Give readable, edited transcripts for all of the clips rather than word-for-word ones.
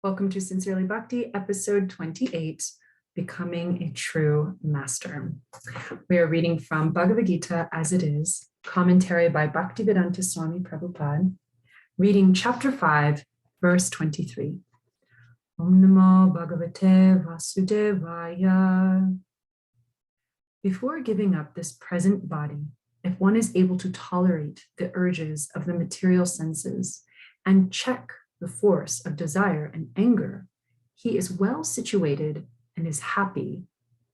Welcome to Sincerely Bhakti, episode 28, Becoming a True Master. We are reading from Bhagavad-gita as it is, commentary by Bhaktivedanta Swami Prabhupada, reading chapter 5, verse 23. Om Namo Bhagavate Vasudevaya. Before giving up this present body, if one is able to tolerate the urges of the material senses and check the force of desire and anger, he is well situated and is happy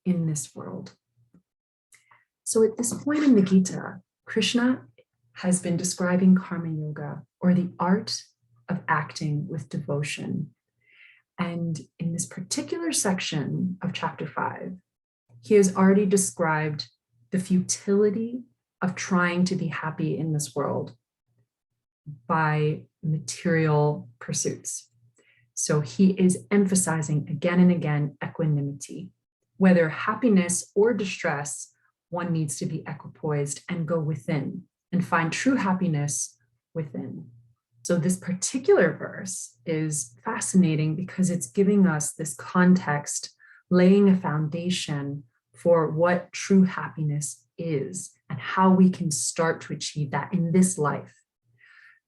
in this world. So at this point in the Gita, Krishna has been describing karma yoga, or the art of acting with devotion. And in this particular section of chapter 5, he has already described the futility of trying to be happy in this world by material pursuits. So he is emphasizing again and again equanimity. Whether happiness or distress, one needs to be equipoised and go within and find true happiness within. So this particular verse is fascinating because it's giving us this context, laying a foundation for what true happiness is and how we can start to achieve that in this life.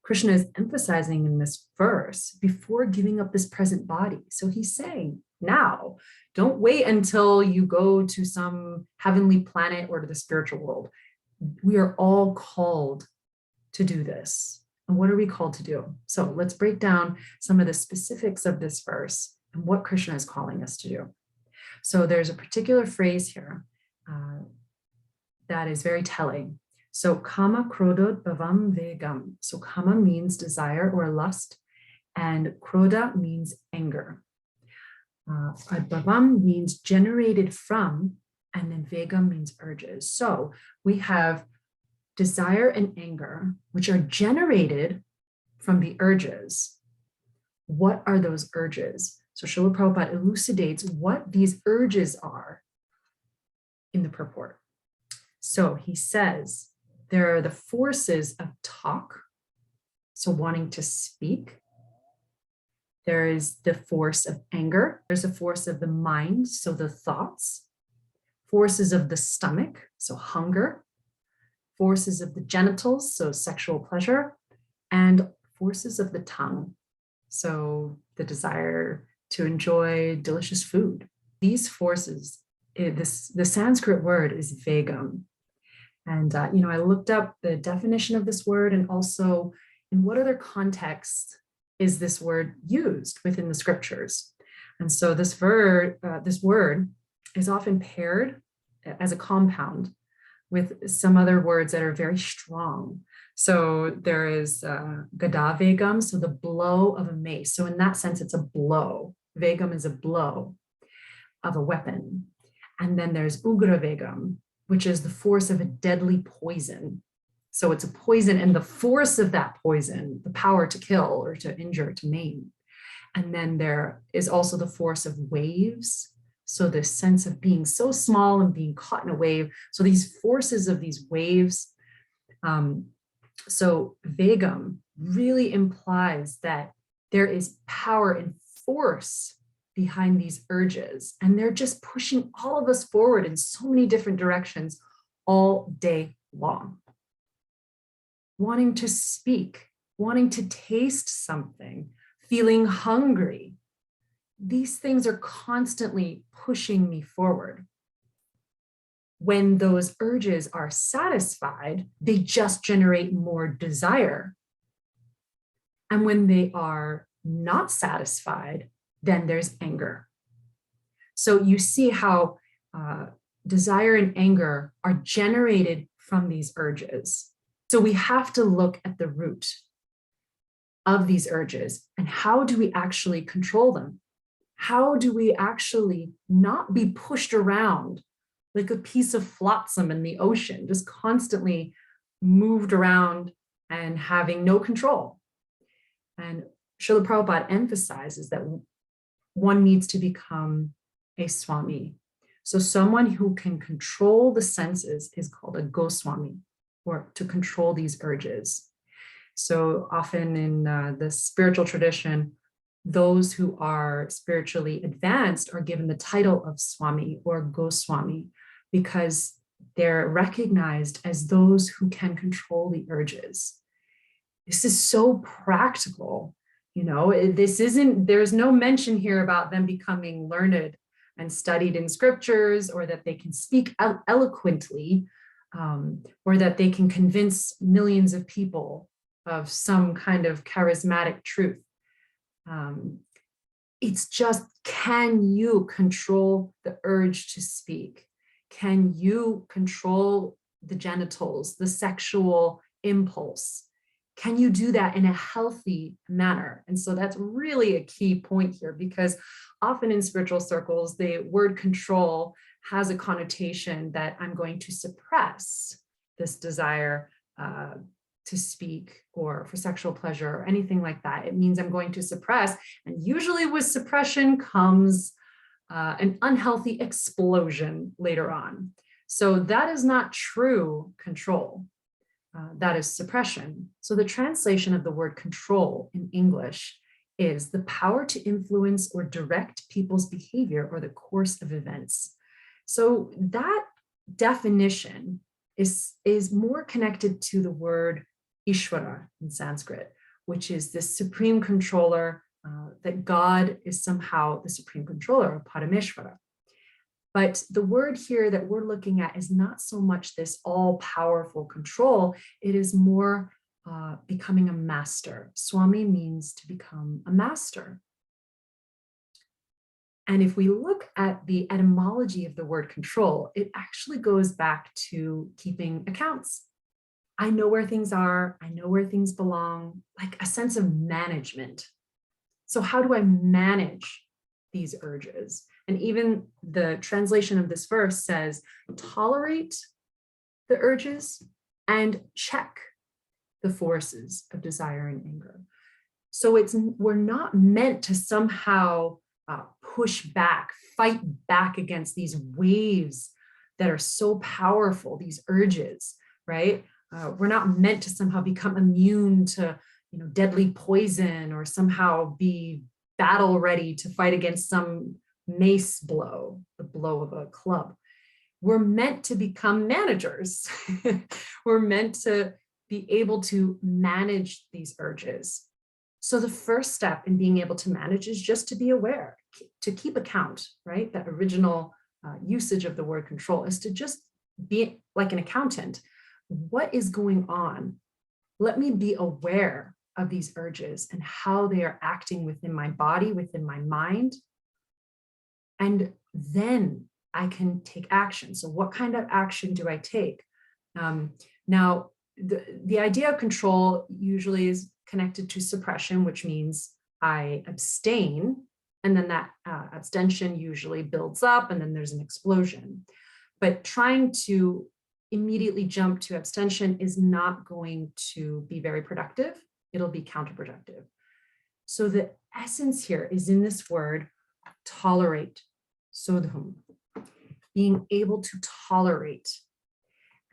Krishna is emphasizing in this verse before giving up this present body. So he's saying, now, don't wait until you go to some heavenly planet or to the spiritual world. We are all called to do this. And what are we called to do? So let's break down some of the specifics of this verse and what Krishna is calling us to do. So there's a particular phrase here that is very telling. So kama krodot bhavam vegum. So kama means desire or lust, and kroda means anger. Bhavam means generated from, and then vegum means urges. So we have desire and anger, which are generated from the urges. What are those urges? So Srila Prabhupada elucidates what these urges are in the purport. So he says, there are the forces of talk, so wanting to speak. There is the force of anger. There's a force of the mind, so the thoughts. Forces of the stomach, so hunger. Forces of the genitals, so sexual pleasure. And forces of the tongue, so the desire to enjoy delicious food. These forces, the Sanskrit word is vegum. And, I looked up the definition of this word and also in what other contexts is this word used within the scriptures. And so this word is often paired as a compound with some other words that are very strong. So there is gada vegum, so the blow of a mace. So in that sense, it's a blow. Vegum is a blow of a weapon. And then there's ugra vegum, which is the force of a deadly poison. So it's a poison and the force of that poison, the power to kill or to injure, to maim. And then there is also the force of waves. So this sense of being so small and being caught in a wave. So these forces of these waves. So vegum really implies that there is power and force behind these urges, and they're just pushing all of us forward in so many different directions all day long. Wanting to speak, wanting to taste something, feeling hungry. These things are constantly pushing me forward. When those urges are satisfied, they just generate more desire. And when they are not satisfied, then there's anger. So you see how desire and anger are generated from these urges. So we have to look at the root of these urges and how do we actually control them? How do we actually not be pushed around like a piece of flotsam in the ocean, just constantly moved around and having no control? And Srila Prabhupada emphasizes that one needs to become a Swami. So someone who can control the senses is called a Goswami, or to control these urges. So often in the spiritual tradition, Those who are spiritually advanced are given the title of Swami or Goswami because they're recognized as those who can control the urges. This is so practical. There's no mention here about them becoming learned and studied in scriptures, or that they can speak eloquently, or that they can convince millions of people of some kind of charismatic truth. It's just, can you control the urge to speak? Can you control the genitals, the sexual impulse? Can you do that in a healthy manner? And so that's really a key point here, because often in spiritual circles, the word control has a connotation that I'm going to suppress this desire to speak or for sexual pleasure or anything like that. It means I'm going to suppress. And usually with suppression comes an unhealthy explosion later on. So that is not true control. That is suppression. So the translation of the word control in English is the power to influence or direct people's behavior or the course of events. So that definition is more connected to the word Ishvara in Sanskrit, which is this supreme controller, that God is somehow the supreme controller, or Parameshvara. But the word here that we're looking at is not so much this all-powerful control, it is more becoming a master. Swami means to become a master. And if we look at the etymology of the word control, it actually goes back to keeping accounts. I know where things are, I know where things belong, like a sense of management. So how do I manage these urges? And even the translation of this verse says, tolerate the urges and check the forces of desire and anger. So we're not meant to somehow push back, fight back against these waves that are so powerful, these urges, right? We're not meant to somehow become immune to, deadly poison, or somehow be battle ready to fight against some mace blow, the blow of a club. We're meant to become managers. We're meant to be able to manage these urges. So the first step in being able to manage is just to be aware, to keep account, right? That original usage of the word control is to just be like an accountant. What is going on? Let me be aware of these urges and how they are acting within my body, within my mind. And then I can take action. So what kind of action do I take? Now, the idea of control usually is connected to suppression, which means I abstain, and then that abstention usually builds up, and then there's an explosion. But trying to immediately jump to abstention is not going to be very productive. It'll be counterproductive. So the essence here is in this word, tolerate, sodhum, being able to tolerate.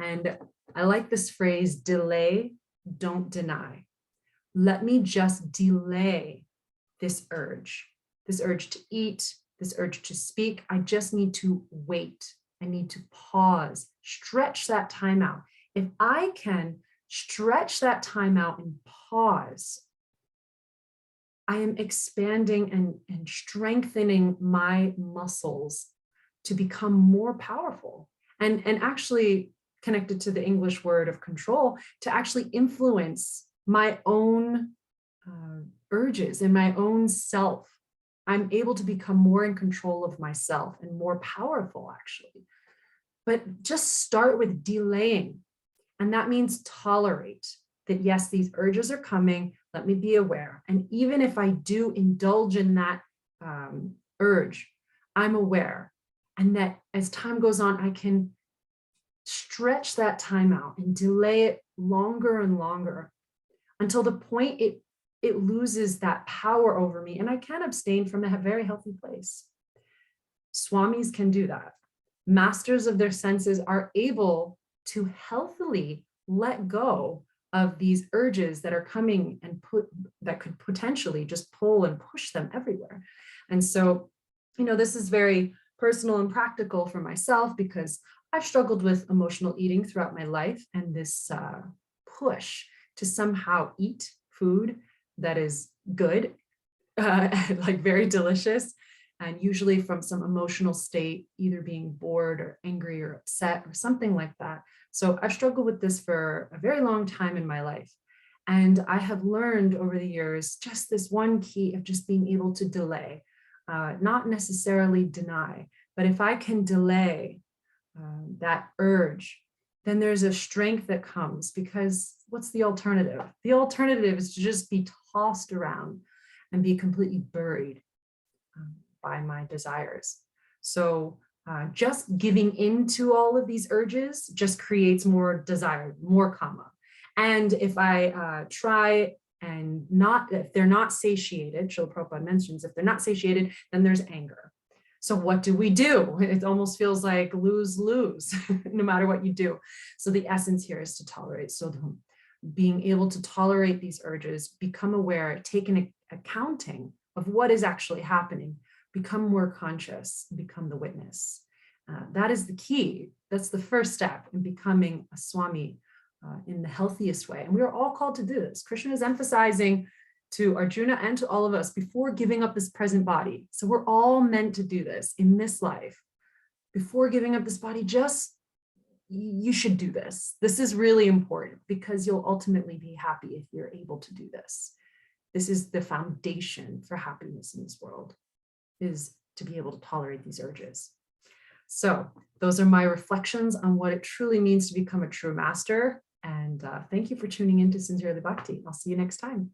And I like this phrase, delay, don't deny. Let me just delay this urge to eat, this urge to speak. I just need to wait. I need to pause, stretch that time out. If I can stretch that time out and pause, I am expanding and strengthening my muscles to become more powerful. And actually connected to the English word of control, to actually influence my own urges and my own self. I'm able to become more in control of myself and more powerful, actually. But just start with delaying. And that means tolerate that, yes, these urges are coming. Let me be aware. And even if I do indulge in that urge, I'm aware. And that as time goes on, I can stretch that time out and delay it longer and longer until the point it loses that power over me, and I can abstain from a very healthy place. Swamis can do that. Masters of their senses are able to healthily let go of these urges that are coming and that could potentially just pull and push them everywhere. And so, this is very personal and practical for myself because I've struggled with emotional eating throughout my life, and this push to somehow eat food that is good, like very delicious, and usually from some emotional state, either being bored or angry or upset or something like that. So I've struggled with this for a very long time in my life. And I have learned over the years just this one key of just being able to delay, not necessarily deny, but if I can delay that urge, then there's a strength that comes, because what's the alternative? The alternative is to just be tossed around and be completely buried by my desires. So just giving into all of these urges just creates more desire, more kama. And if I try and if they're not satiated, Srila Prabhupada mentions, if they're not satiated, then there's anger. So what do? It almost feels like lose-lose, no matter what you do. So the essence here is to tolerate. So being able to tolerate these urges, become aware, take an accounting of what is actually happening, become more conscious, become the witness. That is the key. That's the first step in becoming a Swami in the healthiest way. And we are all called to do this. Krishna is emphasizing to Arjuna and to all of us before giving up this present body. So we're all meant to do this in this life. Before giving up this body, you should do this. This is really important because you'll ultimately be happy if you're able to do this. This is the foundation for happiness in this world, is to be able to tolerate these urges. So those are my reflections on what it truly means to become a true master. And thank you for tuning in to Sincerely Bhakti. I'll see you next time.